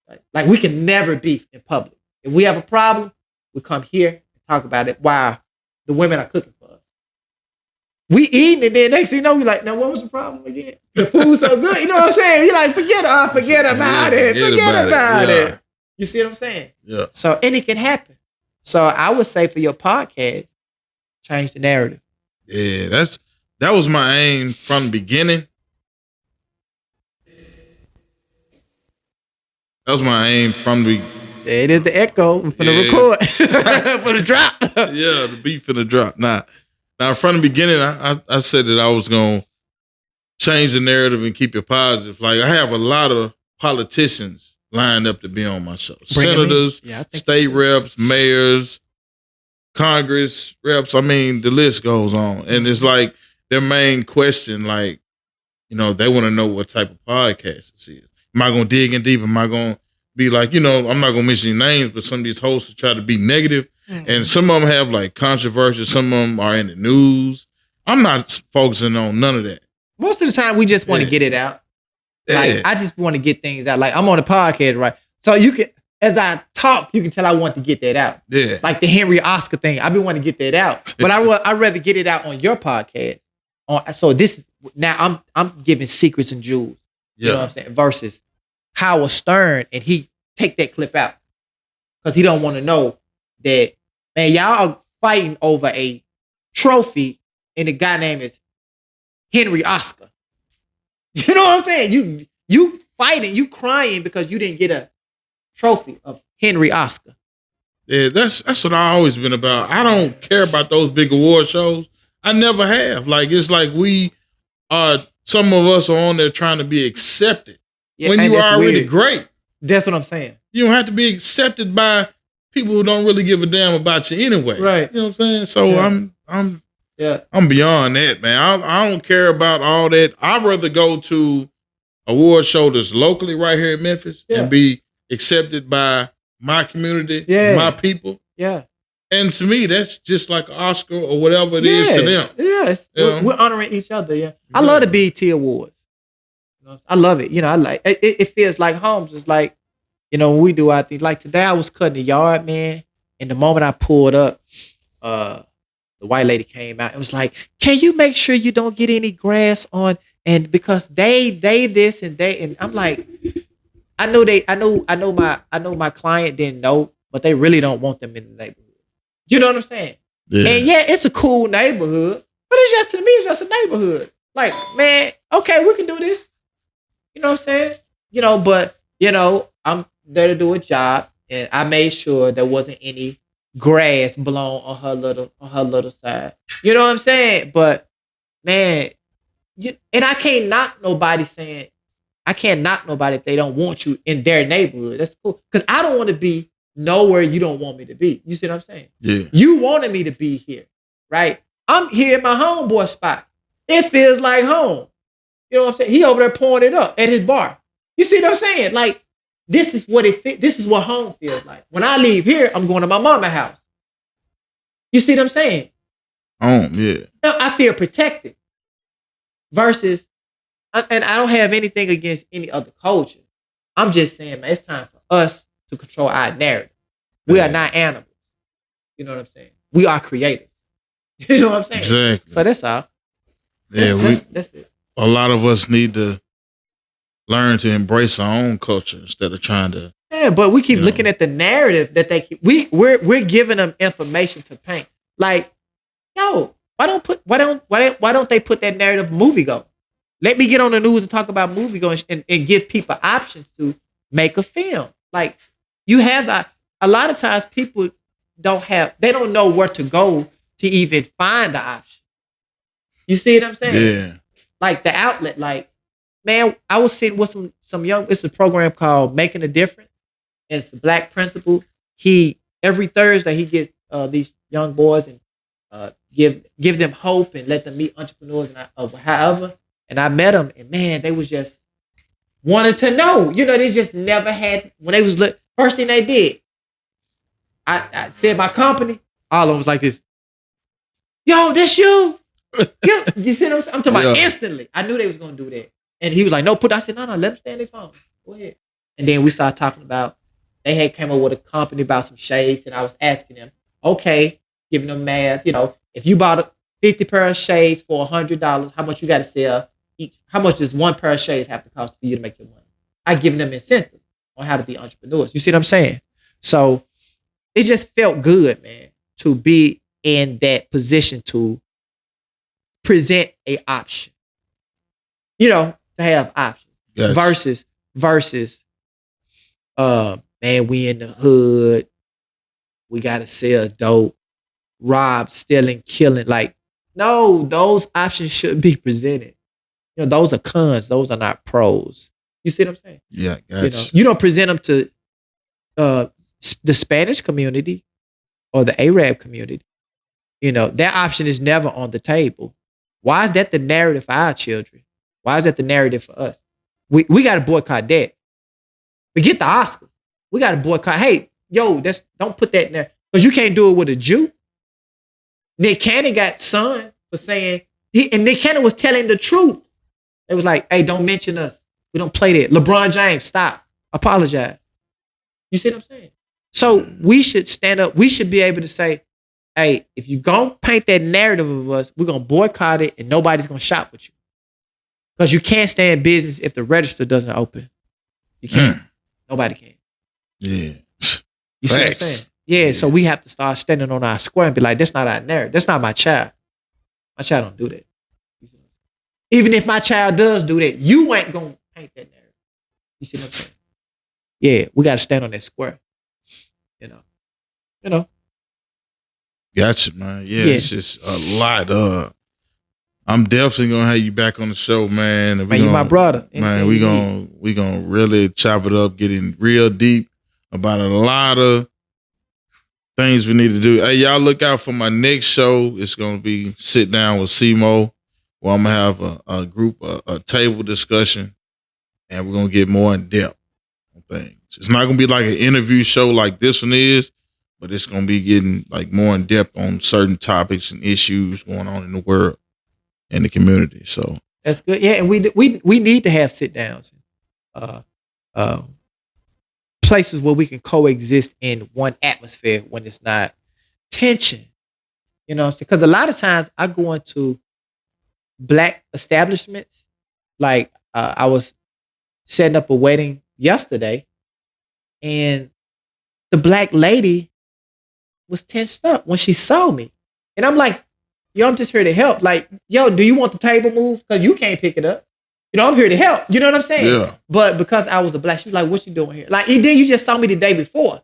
Right? Like we can never beef in public. If we have a problem, we come here and talk about it while the women are cooking for us. We eating and then next thing you know, we like, now what was the problem again? The food's so good. You know what I'm saying? You're like, forget about it. Forget about it. You see what I'm saying? Yeah. So, and it can happen. So I would say for your podcast, change the narrative. Yeah, that was my aim from the beginning. That was my aim from the There it is, the echo for the record, for the drop. Yeah, the beat for the drop. Now from the beginning, I said that I was gonna change the narrative and keep it positive. Like I have a lot of politicians lined up to be on my show. Senators, state reps, mayors, Congress reps. I mean, the list goes on. And it's like their main question, like, you know, they want to know what type of podcast this is. Am I going to dig in deep? Am I going to be like, you know, I'm not going to mention any names, but some of these hosts try to be negative. Mm-hmm. And some of them have like controversy. Some of them are in the news. I'm not focusing on none of that. Most of the time, we just want to get it out. Like, I just want to get things out. Like, I'm on a podcast, right? So you can, as I talk, you can tell I want to get that out. Yeah. Like the Henry Oscar thing. I've been wanting to get that out. But I'd rather get it out on your podcast. So this, now I'm giving secrets and jewels. You know what I'm saying? Versus Howard Stern, and he take that clip out. Because he don't want to know that, man, y'all are fighting over a trophy, and the guy name is Henry Oscar. You know what I'm saying? You fighting, you crying because you didn't get a trophy of Henry Oscar. Yeah, that's what I always been about. I don't care about those big award shows. I never have. Like, it's like some of us are on there trying to be accepted when you are already great. That's what I'm saying. You don't have to be accepted by people who don't really give a damn about you anyway. Right. You know what I'm saying? So I'm beyond that, man. I don't care about all that. I'd rather go to award show that's locally right here in Memphis and be accepted by my community, my people. Yeah. And to me, that's just like an Oscar or whatever it is to them. Yes. We're honoring each other. Yeah. Exactly. I love the BET Awards. You know, I love it. You know, I like it. It feels like home. It's like, you know, when we do our thing. Like today, I was cutting the yard, man. And the moment I pulled up, the white lady came out and was like, "Can you make sure you don't get any grass on?" And because they this and they, and I'm like, I know my client didn't know, but they really don't want them in the neighborhood. You know what I'm saying? Yeah. And yeah, it's a cool neighborhood, but it's just, to me, it's just a neighborhood. Like, man, okay, we can do this. You know what I'm saying? You know, but you know, I'm there to do a job, and I made sure there wasn't any grass blown on her little side. You know what I'm saying? But man, and I can't knock nobody saying, I can't knock nobody if they don't want you in their neighborhood. That's cool. Because I don't want to be nowhere you don't want me to be. You see what I'm saying? Yeah. You wanted me to be here, right? I'm here at my homeboy spot. It feels like home. You know what I'm saying? He over there pouring it up at his bar. You see what I'm saying? Like, this is what this is what home feels like. When I leave here, I'm going to my mama's house. You see what I'm saying? Yeah. Now, I feel protected. Versus, and I don't have anything against any other culture. I'm just saying, man, it's time for us to control our narrative. We are not animals. You know what I'm saying? We are creators. You know what I'm saying? Exactly. So that's all. Yeah, That's it. a lot of us need to learn to embrace our own culture instead of trying to. Yeah, but we keep You looking know. at the narrative that they keep. We're giving them information to paint. Like, yo, why don't they put that narrative Moviego? Let me get on the news and talk about Moviego and give people options to make a film. Like, you have a lot of times people they don't know where to go to even find the option. You see what I'm saying? Yeah. Like the outlet, like, man, I was sitting with some young, it's a program called Making a Difference. And it's a black principal. He, every Thursday, he gets these young boys and give them hope and let them meet entrepreneurs and however. And I met them, and man, they was just wanted to know. You know, they just never had, when they was, first thing they did, I said my company, all of them was like this. Yo, this you? You see what I'm talking about? Instantly. I knew they was going to do that. And he was like, no, I said, no, let them stay on their phone. Go ahead. And then we started talking about, they had came up with a company about some shades, and I was asking them, okay, giving them math, you know, if you bought a 50 pair of shades for $100, how much you got to sell each? How much does one pair of shades have to cost for you to make your money? I giving them incentives on how to be entrepreneurs. You see what I'm saying? So it just felt good, man, to be in that position to present a option. You know, to have options. Yes. Versus man, we in the hood. We gotta sell dope, rob, stealing, killing. Like, no, those options shouldn't be presented. You know, those are cons. Those are not pros. You see what I'm saying? Yeah, gotcha. You know, you don't present them to the Spanish community or the Arab community. You know, that option is never on the table. Why is that the narrative for our children? Why is that the narrative for us? We got to boycott that. Forget the Oscars. We got to boycott. Hey, yo, don't put that in there. Because you can't do it with a Jew. Nick Cannon got sunned for saying, and Nick Cannon was telling the truth. It was like, hey, don't mention us. We don't play that. LeBron James, stop. Apologize. You see what I'm saying? So we should stand up. We should be able to say, hey, if you going to paint that narrative of us, we're going to boycott it and nobody's going to shop with you. Because you can't stay in business if the register doesn't open. You can't. Nobody can. Yeah. You see what I'm saying? Yeah, so we have to start standing on our square and be like, that's not our narrative. That's not my child. My child don't do that. Even if my child does do that, you ain't going to paint that narrative. You see what I'm saying? Yeah, we got to stand on that square. You know. Gotcha, man. Yeah, it's just a lot. I'm definitely gonna have you back on the show, man. Man, you my brother. Man, we gonna really chop it up, getting real deep about a lot of things we need to do. Hey, y'all look out for my next show. It's gonna be sit down with Seymo, where I'm gonna have a group, a table discussion, and we're gonna get more in depth on things. It's not gonna be like an interview show like this one is, but it's gonna be getting like more in depth on certain topics and issues going on in the world and the community. So that's good. Yeah, and we need to have sit downs, places where we can coexist in one atmosphere when it's not tension. You know, because a lot of times I go into black establishments. Like I was setting up a wedding yesterday, and the black lady was tensed up when she saw me. And I'm like, yo, I'm just here to help. Like, yo, do you want the table moved? Because you can't pick it up. You know, I'm here to help. You know what I'm saying? Yeah. But because I was a black, she was like, what you doing here? Like, and then you just saw me the day before,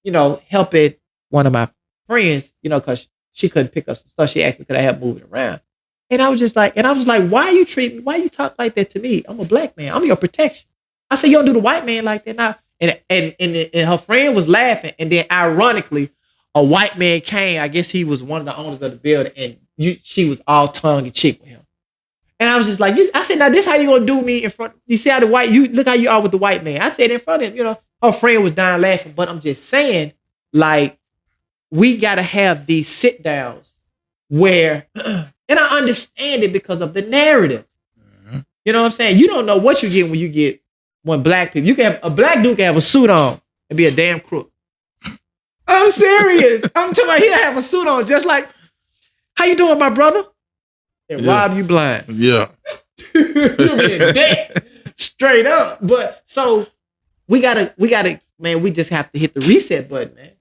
you know, helping one of my friends, you know, because she couldn't pick up some stuff. She asked me, could I help move it around? And I was like, why you treat me? Why you talk like that to me? I'm a black man. I'm your protection. I said, you don't do the white man like that now. And her friend was laughing. And then ironically, a white man came. I guess he was one of the owners of the building, and she was all tongue and cheek with him. And I was just like, I said, now this how you gonna do me in front? You see how look how you are with the white man. I said in front of him, you know, her friend was dying laughing, but I'm just saying, like, we gotta have these sit downs where, and I understand it because of the narrative. Mm-hmm. You know what I'm saying? You don't know what you get when you get one black people. You can have a black dude can have a suit on and be a damn crook. I'm serious. I'm talking about he'll have a suit on just like, How you doing, my brother? And rob you blind. Yeah. You be in debt. Straight up. But so we gotta, man, we just have to hit the reset button, man.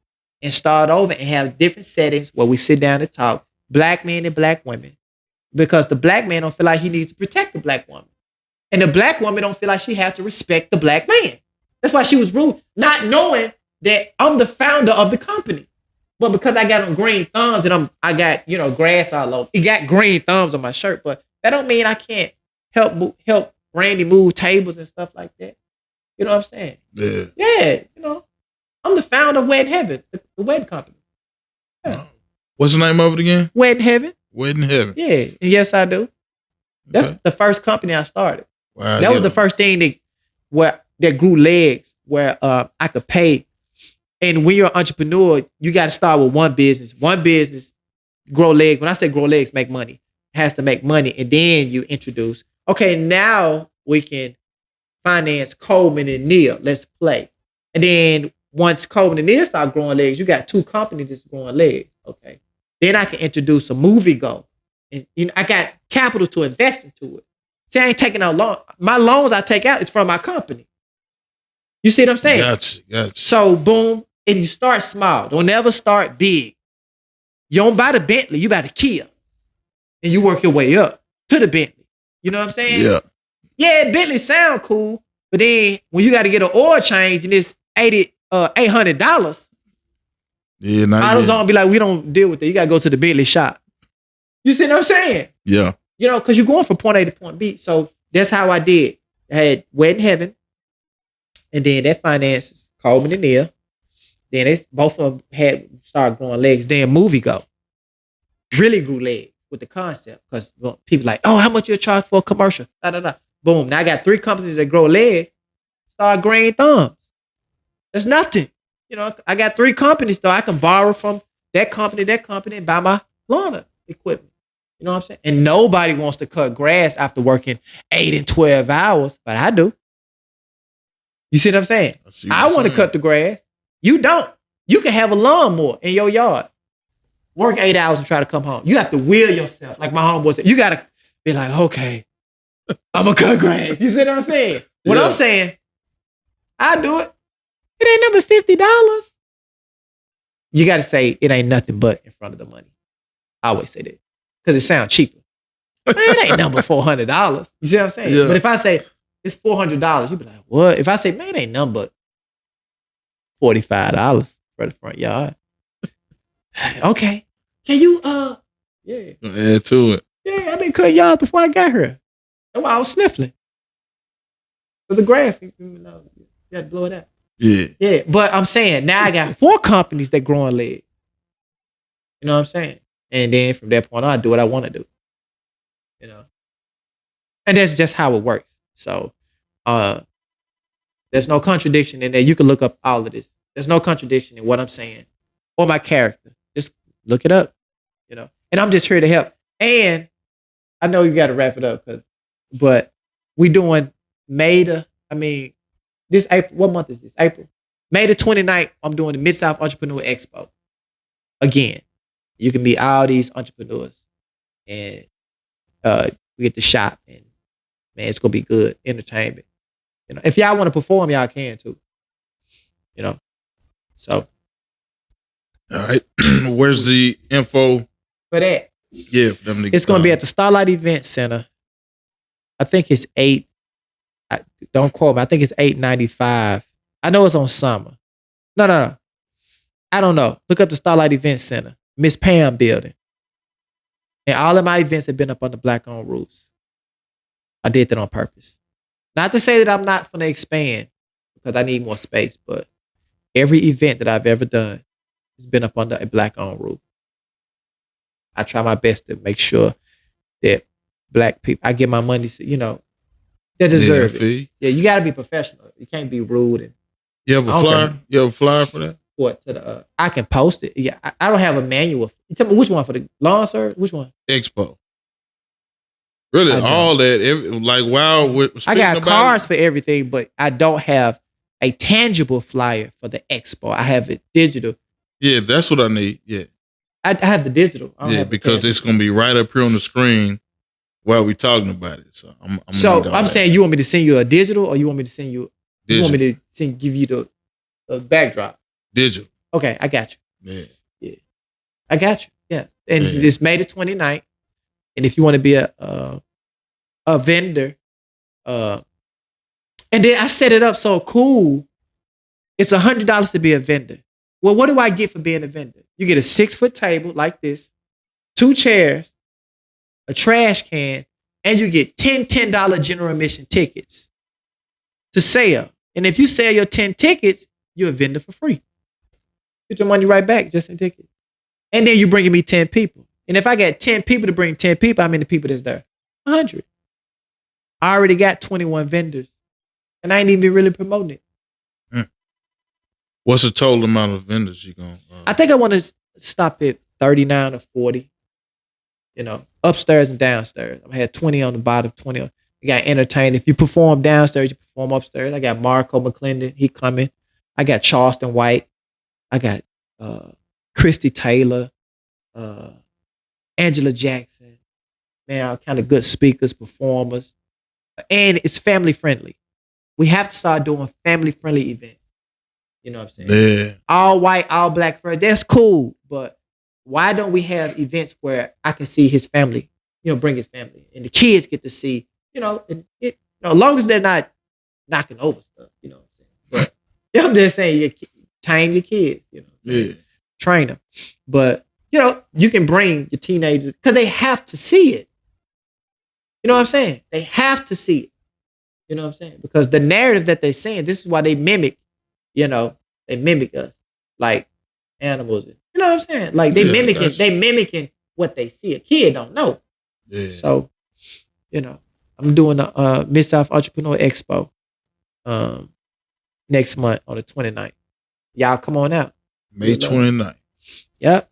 And start over and have different settings where we sit down and talk. Black men and black women. Because the black man don't feel like he needs to protect the black woman. And the black woman don't feel like she has to respect the black man. That's why she was rude, not knowing that I'm the founder of the company. But because I got on green thumbs and I got, grass all over. It got green thumbs on my shirt, but that don't mean I can't help Randy move tables and stuff like that. You know what I'm saying? Yeah. Yeah, I'm the founder of Wed Heaven, the wedding company. Yeah. What's the name of it again? Wedding Heaven. Wedding Heaven. Yeah, and yes, I do. That's the first company I started. Wow, that was the first thing that grew legs, where I could pay. And when you're an entrepreneur, you got to start with one business. One business, grow legs. When I say grow legs, make money. It has to make money. And then you introduce, okay, now we can finance Coleman and Neil. Let's play. And then once Coleman and Neil start growing legs, you got two companies that's growing legs. Okay. Then I can introduce a Moviego. And I got capital to invest into it. See, I ain't taking out loans. My loans I take out is from my company. You see what I'm saying? Gotcha. So boom, and you start small. Don't ever start big. You don't buy the Bentley, you buy the Kia. And you work your way up to the Bentley. You know what I'm saying? Yeah. Yeah, Bentley sound cool, but then when you got to get an oil change and it's $800, yeah, AutoZone be like, we don't deal with that. You got to go to the Bentley shop. You see what I'm saying? Yeah. Because you're going from point A to point B. So that's how I did. I had Wedding Heaven, and then that finances Coleman and Neil. Then both of them had started growing legs. Then Moviego really grew legs with the concept, because people like, oh, how much you charge for a commercial? Da, da, da. Boom. Now I got 3 companies that grow legs. Start green thumbs. There's nothing. I got 3 companies, though. I can borrow from that company, and buy my lawn equipment. You know what I'm saying? And nobody wants to cut grass after working 8 and 12 hours, but I do. You see what I'm saying? I want to cut the grass. You don't. You can have a lawnmower in your yard. Work 8 hours and try to come home. You have to will yourself. Like my homeboy said, you got to be like, okay, I'm going to cut grass. You see what I'm saying? What I'm saying, I do it. It ain't number $50. You got to say it ain't nothing but in front of the money. I always say that because it sounds cheaper. Man, it ain't number $400. You see what I'm saying? Yeah. But if I say it's $400, you be like, what? If I say, man, it ain't number $45 for the front yard. Okay. Can you yeah. Add to it. Yeah, I've been cutting yards before I got here. That's why I was sniffling. Because the grass, you had to blow it out. Yeah. Yeah. But I'm saying now I got 4 companies that growing legs. You know what I'm saying? And then from that point on, I do what I want to do. And that's just how it works. So there's no contradiction in there. You can look up all of this. There's no contradiction in what I'm saying or my character. Just look it up, And I'm just here to help. And I know you got to wrap it up, but we doing this April. What month is this? April. May the 29th, I'm doing the Mid-South Entrepreneur Expo. Again, you can meet all these entrepreneurs and we get to shop, and man, it's gonna be good entertainment. If y'all want to perform, y'all can too. So. All right. Where's the info for that? Yeah, for them to it's gonna be at the Starlight Event Center. I think it's don't quote me. I think it's $8.95. I know it's on summer. No. I don't know. Look up the Starlight Event Center, Miss Pam building. And all of my events have been up on the Black-owned roofs. I did that on purpose. Not to say that I'm not going to expand, because I need more space, but every event that I've ever done has been up under a Black-owned roof. I try my best to make sure that Black people, I get my money, they deserve it. Yeah, you got to be professional. You can't be rude. And you have a flyer? You have a flyer for that? What? I can post it. Yeah, I don't have a manual. You tell me which one for the lawn, sir? Which one? Expo. Really, all that. I got cards for everything, but I don't have a tangible flyer for the expo. I have it digital. Yeah, that's what I need. Yeah. I have the digital. I don't Yeah, have the because cash. it's gonna be right up here on the screen while we talking about it. So I'm I'm saying, you want me to send you a digital, or you want me to send you? You want me to give you the backdrop? digital. Okay, I got you. Yeah. I got you. Yeah, and it's May the 29th. And if you want to be a vendor, and then I set it up so cool. It's $100 to be a vendor. Well, what do I get for being a vendor? You get a 6-foot table like this, 2 chairs, a trash can, and you get $10 general admission tickets to sell. And if you sell your 10 tickets, you're a vendor for free. Get your money right back just in tickets. And then you're bringing me 10 people. And if I got 10 people to bring 10 people, how many people is there? 100. I already got 21 vendors. And I ain't even really promoting it. What's the total amount of vendors you gonna? I think I want to stop at 39 or 40. Upstairs and downstairs. I had 20 on the bottom, 20 on. You got entertained. If you perform downstairs, you perform upstairs. I got Marco McClendon. He coming. I got Charleston White. I got Christy Taylor, Angela Jackson. Man, all kind of good speakers, performers. And it's family friendly. We have to start doing family friendly events. You know what I'm saying? Yeah. All white, all black friends. That's cool. But why don't we have events where I can see his family, bring his family, and the kids get to see, as long as they're not knocking over stuff, you know what I'm saying? But I'm just saying, tame your kids, train them. But, you can bring your teenagers because they have to see it. You know what I'm saying? They have to see it. You know what I'm saying? Because the narrative that they're saying, this is why they mimic, they mimic us like animals. You know what I'm saying? Like they mimicking what they see. A kid don't know. Yeah. So, I'm doing a Mid-South Entrepreneurial Expo next month on the 29th. Y'all come on out. May 29th. Yep.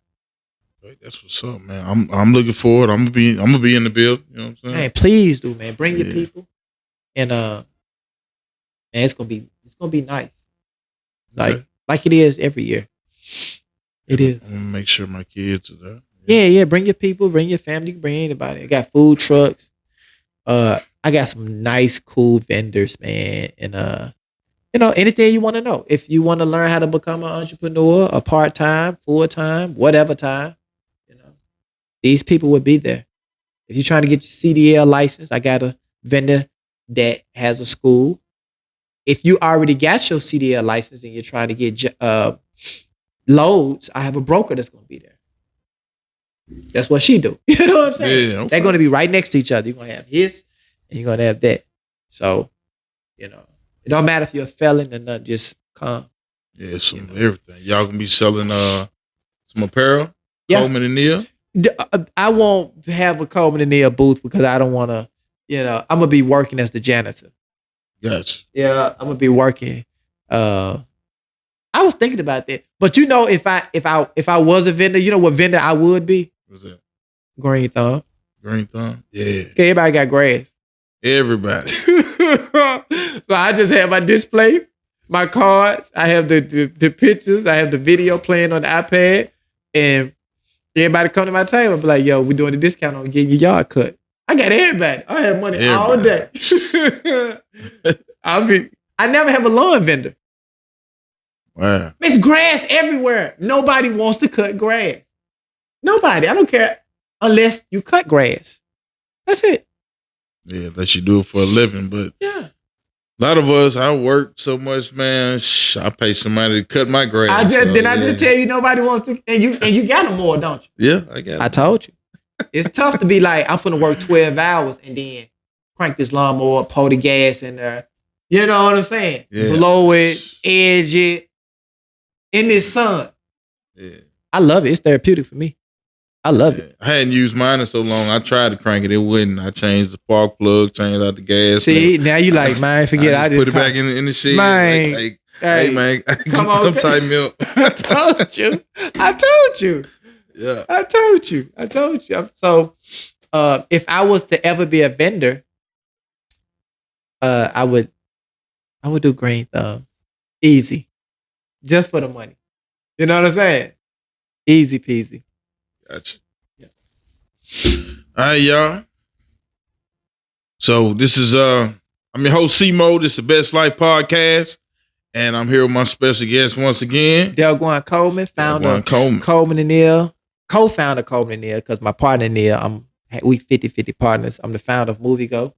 That's what's up, man. I'm looking forward. I'm gonna be in the build. You know what I'm saying? Man, please do, man. Bring your people. And man, it's gonna be nice. Like it is every year. It is. I'm gonna make sure my kids are there. Yeah. Bring your people, bring your family, bring anybody. I got food trucks. I got some nice, cool vendors, man. And anything you want to know. If you want to learn how to become an entrepreneur, a part-time, full-time, whatever time, these people would be there. If you're trying to get your CDL license, I got a vendor that has a school. If you already got your CDL license and you're trying to get loads, I have a broker that's going to be there. That's what she do. You know what I'm saying? Yeah, okay. They're going to be right next to each other. You're going to have his and you're going to have that. So, it don't matter if you're a felon or not, just come. Yeah, everything. Y'all gonna be selling some apparel? Yeah. Coleman and Neal? I won't have a Coleman and Neal booth because I don't want to, I'm going to be working as the janitor. Gotcha. Yeah, I'm going to be working. I was thinking about that. But if I was a vendor, you know what vendor I would be? What's that? Green Thumb. Green Thumb? Yeah. Okay, everybody got grass. Everybody. So I just have my display, my cards. I have the pictures. I have the video playing on the iPad. And everybody come to my table and be like, yo, we're doing a discount on getting your yard cut. I got everybody. I have money all day. I never have a lawn vendor. Wow. It's grass everywhere. Nobody wants to cut grass. Nobody. I don't care unless you cut grass. That's it. Yeah, unless you do it for a living. But yeah, a lot of us, I work so much, man. I pay somebody to cut my grass. I just tell you nobody wants to, and you got them more, don't you? Yeah, I got it. I told you. It's tough to be like, I'm finna work 12 hours and then crank this lawnmower, pour the gas in there. You know what I'm saying? Yeah. Blow it, edge it, in this sun. Yeah. I love it. It's therapeutic for me. I love it. I hadn't used mine in so long. I tried to crank it. It wouldn't. I changed the spark plug, changed out the gas. See, now you like, man, forget I just put it back in the shit. Man. Like, Hey, hey, man, come on. come tighten me up. I told you. Yeah. I told you. So, if I was to ever be a vendor, I would do Green Thumb. Easy. Just for the money. You know what I'm saying? Easy peasy. Gotcha. All right, y'all. So this is I'm your host Seymo. This is the Best Life Podcast, and I'm here with my special guest once again, Dellguan Coleman, founder of Coleman and Neal, co-founder of Coleman and Neal, because my partner Neal, we 50-50 partners. I'm the founder of Moviego.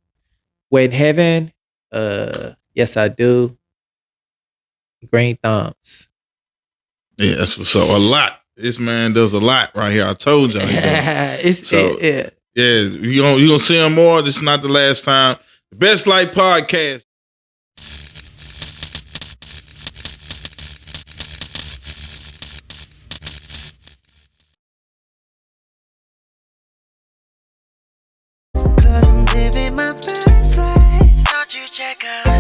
We're in heaven. Yes, I do. Green thumbs. Yeah, that's what's up. A lot. This man does a lot right here. I told y'all. Yeah, you gonna see him more. This is not the last time. The Best Life Podcast. Cause I'm living my best life. Don't you check out?